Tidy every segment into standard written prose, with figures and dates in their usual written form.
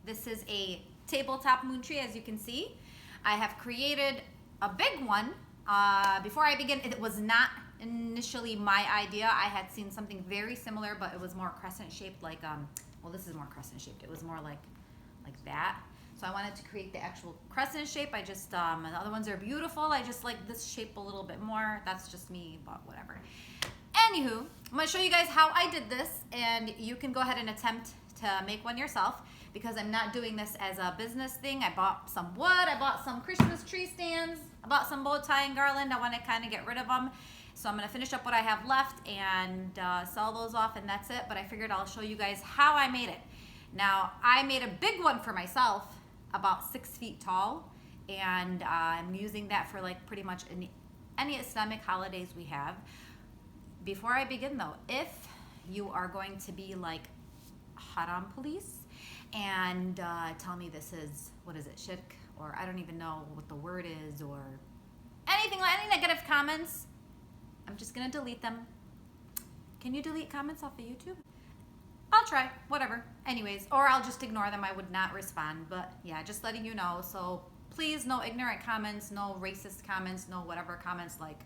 This is a tabletop moon tree, as you can see. I have created a big one. Before I begin, it was not initially my idea. I had seen something very similar, but it was more crescent shaped, like well, this is more crescent shaped. It was more like that. So I wanted to create the actual crescent shape. I just the other ones are beautiful. I just like this shape a little bit more. That's just me, but whatever. Anywho, I'm gonna show you guys how I did this, and you can go ahead and attempt to make one yourself, because I'm not doing this as a business thing. I bought some wood, I bought some Christmas tree stands, I bought some bow tie and garland. I want to kind of get rid of them. So I'm going to finish up what I have left and sell those off, and that's it. But I figured I'll show you guys how I made it. Now, I made a big one for myself, about 6 feet tall, and I'm using that for like pretty much any Islamic holidays we have. Before I begin though, if you are going to be like haram police and tell me this is, what is it, shirk, or I don't even know what the word is, or anything, any negative comments, I'm just gonna delete them. Can you delete comments off of YouTube? I'll try, whatever. Anyways, or I'll just ignore them. I would not respond, but yeah, just letting you know. So please, no ignorant comments, no racist comments, no whatever comments like,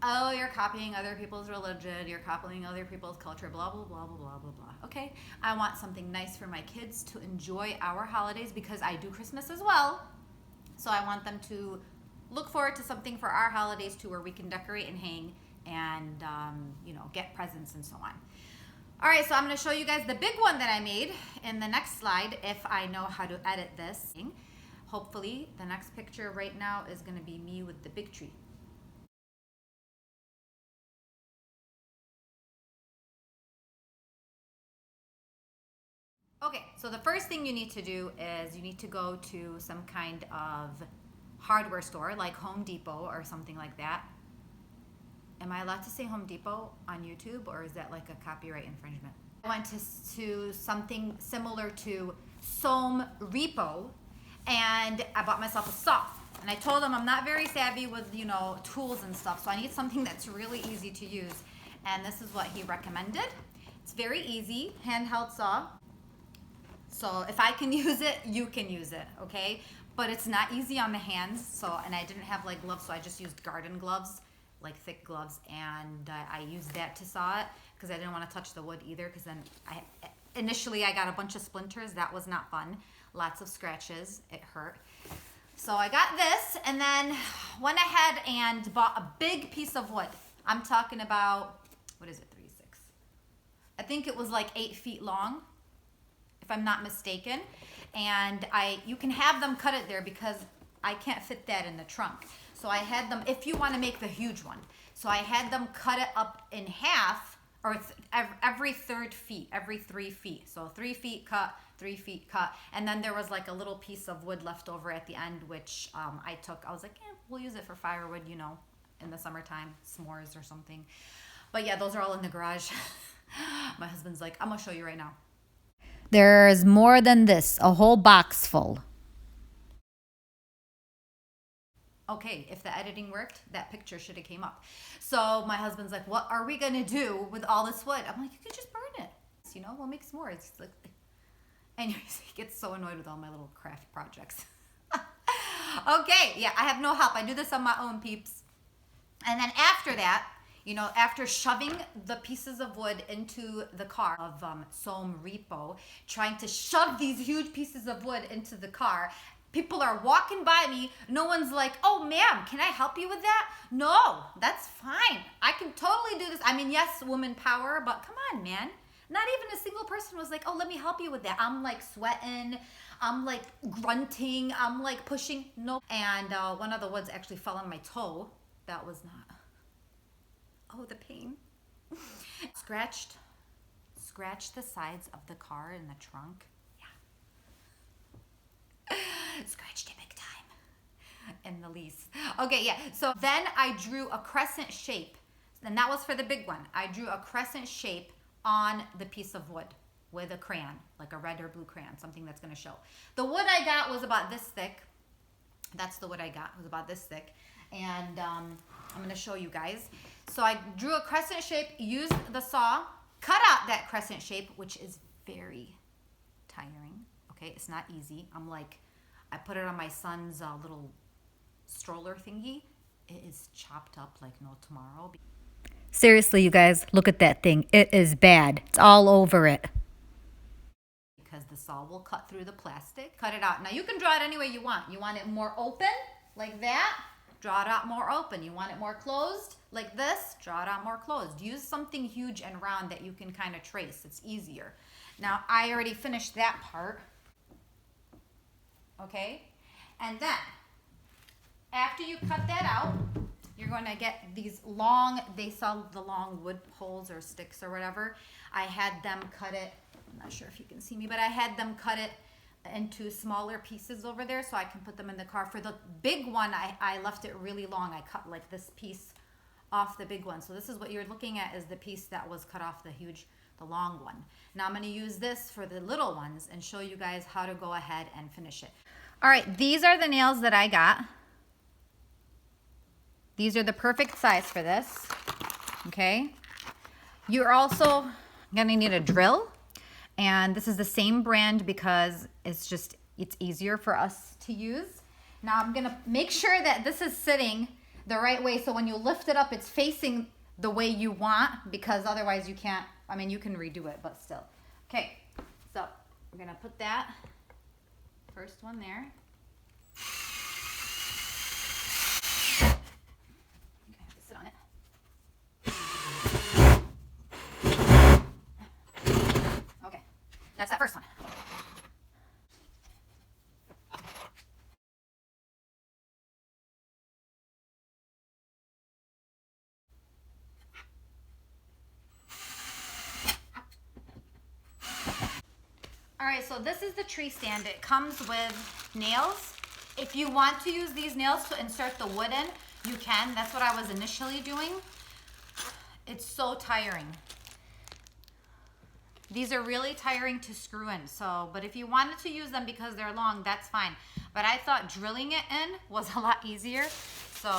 oh, you're copying other people's religion, you're copying other people's culture, blah, blah, blah, blah, blah, blah, blah. Okay, I want something nice for my kids to enjoy our holidays, because I do Christmas as well. So I want them to look forward to something for our holidays too, where we can decorate and hang and, you know, get presents and so on. All right, so I'm gonna show you guys the big one that I made in the next slide, if I know how to edit this. Hopefully, the next picture right now is gonna be me with the big tree. Okay, so the first thing you need to do is you need to go to some kind of hardware store like Home Depot or something like that. Am I allowed to say Home Depot on YouTube, or is that like a copyright infringement? I went to something similar to Some Repo, and I bought myself a saw. And I told them I'm not very savvy with, you know, tools and stuff, so I need something that's really easy to use. And this is what he recommended. It's very easy, handheld saw. So if I can use it, you can use it, okay? But it's not easy on the hands, so, and I didn't have like gloves, so I just used garden gloves, like thick gloves, and I used that to saw it, because I didn't want to touch the wood either, because then initially I got a bunch of splinters. That was not fun. Lots of scratches. It hurt. So I got this, and then went ahead and bought a big piece of wood. I'm talking about, what is it, 3, 6? I think it was like 8 feet long, if I'm not mistaken. And you can have them cut it there, because I can't fit that in the trunk. So I had them, if you want to make the huge one, so I had them cut it up in half, or every 3 feet. So 3 feet cut, 3 feet cut. And then there was like a little piece of wood left over at the end, which I took. I was like, we'll use it for firewood, you know, in the summertime, s'mores or something. But yeah, those are all in the garage. My husband's like, I'm gonna show you right now. There's more than this, a whole box full. Okay, if the editing worked, that picture should have came up. So my husband's like, what are we gonna do with all this wood? I'm like, you could just burn it. You know, we'll make s'mores. Like, anyways, he gets so annoyed with all my little craft projects. Okay, yeah, I have no help. I do this on my own, peeps. And then after that, you know, after shoving the pieces of wood into the car of Some Repo, trying to shove these huge pieces of wood into the car, people are walking by me. No one's like, oh, ma'am, can I help you with that? No, that's fine. I can totally do this. I mean, yes, woman power, but come on, man. Not even a single person was like, oh, let me help you with that. I'm like sweating. I'm like grunting. I'm like pushing. Nope. And one of the woods actually fell on my toe. That was not. Oh, the pain. Scratched the sides of the car in the trunk. Scratched it big time in the lease. Okay, yeah. So then I drew a crescent shape, and that was for the big one. I drew a crescent shape on the piece of wood with a crayon, like a red or blue crayon, something that's going to show. The wood I got was about this thick. That's the wood I got. It was about this thick. And I'm going to show you guys. So I drew a crescent shape, used the saw, cut out that crescent shape, which is very tiring. Okay, it's not easy. I put it on my son's little stroller thingy. It is chopped up like no tomorrow. Seriously, you guys, look at that thing. It is bad. It's all over it. Because the saw will cut through the plastic. Cut it out. Now you can draw it any way you want. You want it more open, like that? Draw it out more open. You want it more closed, like this? Draw it out more closed. Use something huge and round that you can kind of trace. It's easier. Now, I already finished that part. Okay? And then, after you cut that out, you're going to get these long, they sell the long wood poles or sticks or whatever. I had them cut it, I'm not sure if you can see me, but I had them cut it into smaller pieces over there so I can put them in the car. For the big one, I left it really long. I cut like this piece off the big one. So this is what you're looking at, is the piece that was cut off, the long one. Now I'm going to use this for the little ones and show you guys how to go ahead and finish it. All right, these are the nails that I got. These are the perfect size for this, okay? You're also gonna need a drill, and this is the same brand because it's easier for us to use. Now I'm gonna make sure that this is sitting the right way, so when you lift it up, it's facing the way you want, because otherwise you can't, I mean, you can redo it, but still. Okay, so we're gonna put that first one there. Sit on it. Okay, that's that first one. All right, so this is the tree stand. It comes with nails. If you want to use these nails to insert the wood in, you can. That's what I was initially doing. It's so tiring. These are really tiring to screw in. But if you wanted to use them because they're long, that's fine. But I thought drilling it in was a lot easier. So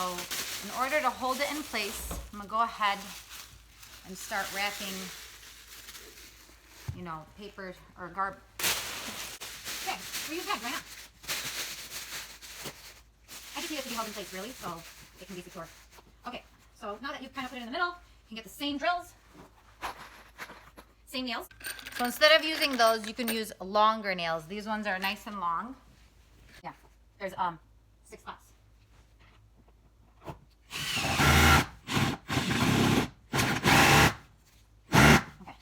in order to hold it in place, I'm gonna go ahead and start wrapping, paper or garbage. Okay, we use that, why not? I just need it to be held in place, really, so it can be secure. Okay, so now that you've kind of put it in the middle, you can get the same drills, same nails. So instead of using those, you can use longer nails. These ones are nice and long. Yeah, there's 6 spots. Okay,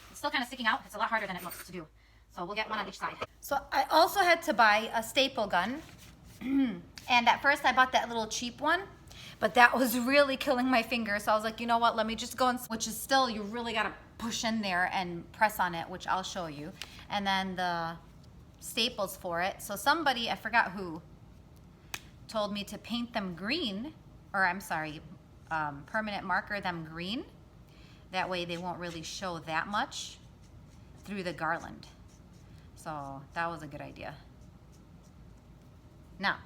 it's still kind of sticking out. It's a lot harder than it looks to do. So we'll get one on each side. So I also had to buy a staple gun. And at first I bought that little cheap one, but that was really killing my fingers. So I was like, you know what, let me just go and, which is still, you really gotta push in there and press on it, which I'll show you. And then the staples for it. So somebody, I forgot who, told me to paint them green, or I'm sorry, permanent marker them green. That way they won't really show that much through the garland. So that was a good idea. Now,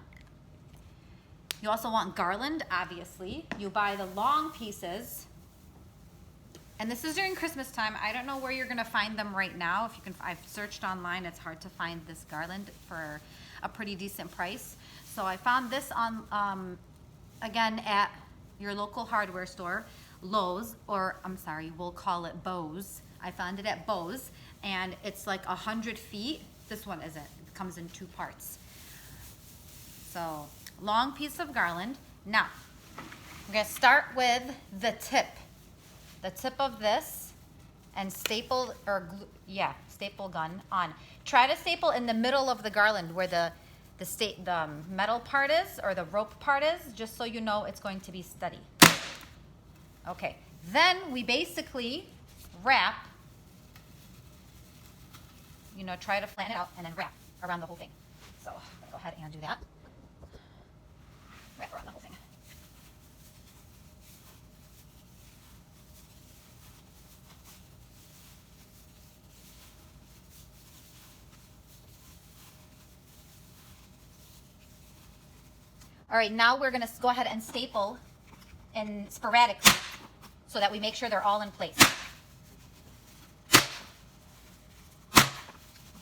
you also want garland, obviously. You buy the long pieces. And this is during Christmas time. I don't know where you're gonna find them right now. If you can, I've searched online, it's hard to find this garland for a pretty decent price. So I found this on, again, at your local hardware store, Lowe's, or I'm sorry, we'll call it Bose. I found it at Bose, and it's like 100 feet. This one isn't, it comes in 2 parts. So, long piece of garland. Now, we're gonna start with the tip of this, and staple, or staple gun on. Try to staple in the middle of the garland where the metal part is, or the rope part is, just so you know it's going to be steady. Okay, then we basically wrap, try to flatten it out and then wrap around the whole thing. So, I'm gonna go ahead and do that. Wrap around the whole thing. All right, now we're gonna go ahead and staple in sporadically so that we make sure they're all in place.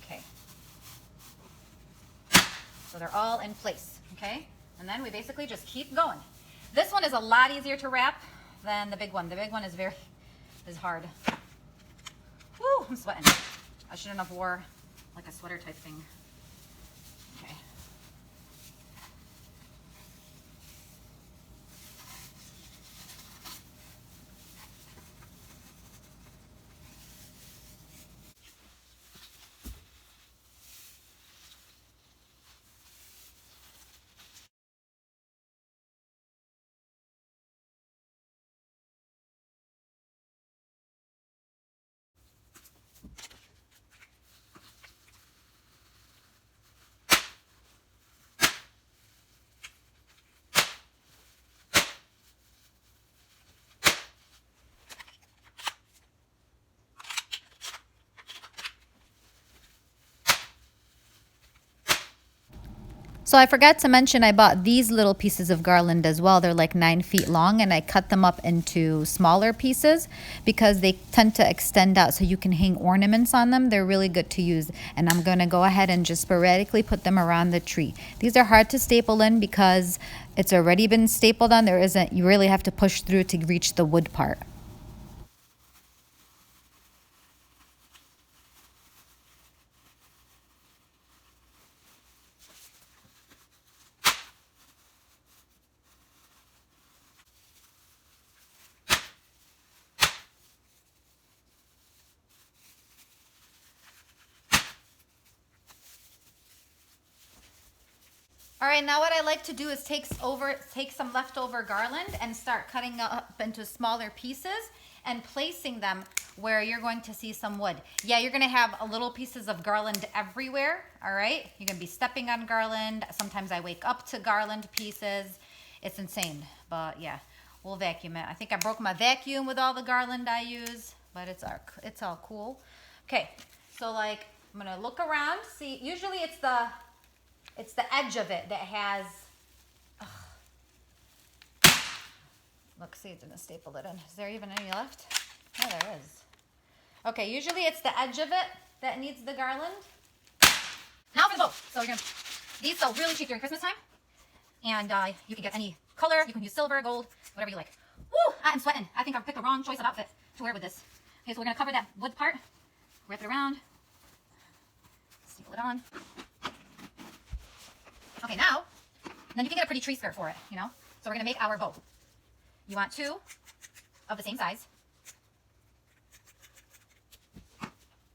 Okay. So they're all in place, okay? And then we basically just keep going. This one is a lot easier to wrap than the big one. The big one is hard. Woo, I'm sweating. I shouldn't have wore like a sweater type thing. Okay. So I forgot to mention I bought these little pieces of garland as well. They're like 9 feet long, and I cut them up into smaller pieces because they tend to extend out so you can hang ornaments on them. They're really good to use, and I'm going to go ahead and just sporadically put them around the tree. These are hard to staple in because it's already been stapled on. You really have to push through to reach the wood part. All right, now what I like to do is take some leftover garland and start cutting up into smaller pieces and placing them where you're going to see some wood. Yeah, you're gonna have little pieces of garland everywhere, all right? You're gonna be stepping on garland. Sometimes I wake up to garland pieces. It's insane, but yeah, we'll vacuum it. I think I broke my vacuum with all the garland I use, but it's all cool. Okay, so like, I'm gonna look around, see, usually it's the edge of it that has, look, see, it didn't staple it in. Is there even any left? Oh, there is. Okay, usually it's the edge of it that needs the garland. Now for the bow. So these sell really cheap during Christmas time. And you can get any color. You can use silver, gold, whatever you like. Woo, I'm sweating. I think I picked the wrong choice of outfit to wear with this. Okay, so we're gonna cover that wood part, wrap it around, staple it on. Okay, now, then you can get a pretty tree skirt for it, you know? So we're gonna make our bow. You want 2 of the same size.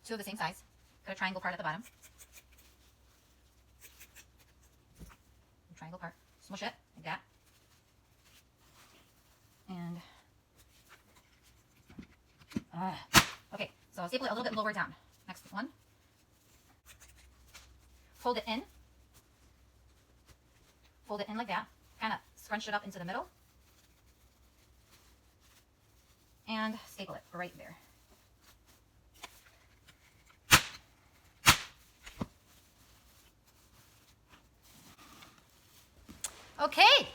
2 of the same size. Got a triangle part at the bottom. Triangle part. Smush it like that. And, okay, so I'll staple it a little bit lower down. Next one. Fold it in. Fold it in like that, kind of scrunch it up into the middle, and staple it right there. Okay,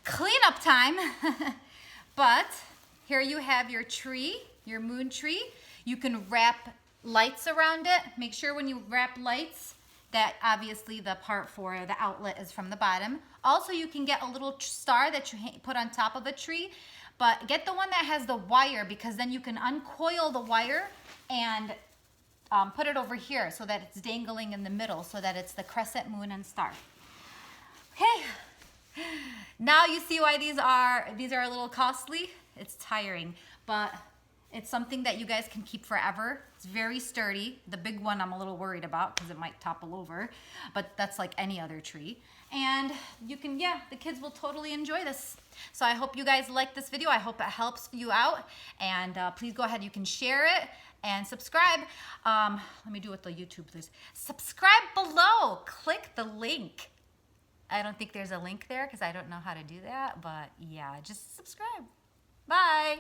cleanup time. But here you have your tree, your moon tree. You can wrap lights around it. Make sure when you wrap lights that obviously the part for the outlet is from the bottom. Also, you can get a little star that you put on top of a tree, but get the one that has the wire because then you can uncoil the wire and put it over here so that it's dangling in the middle so that it's the crescent moon and star. Okay, now you see why these are a little costly. It's tiring, but it's something that you guys can keep forever. It's very sturdy. The big one I'm a little worried about because it might topple over, but that's like any other tree. And you can, yeah, the kids will totally enjoy this. So I hope you guys like this video. I hope it helps you out. And please go ahead, you can share it and subscribe. Let me do it with the YouTube, please. Subscribe below, click the link. I don't think there's a link there because I don't know how to do that, but yeah, just subscribe. Bye.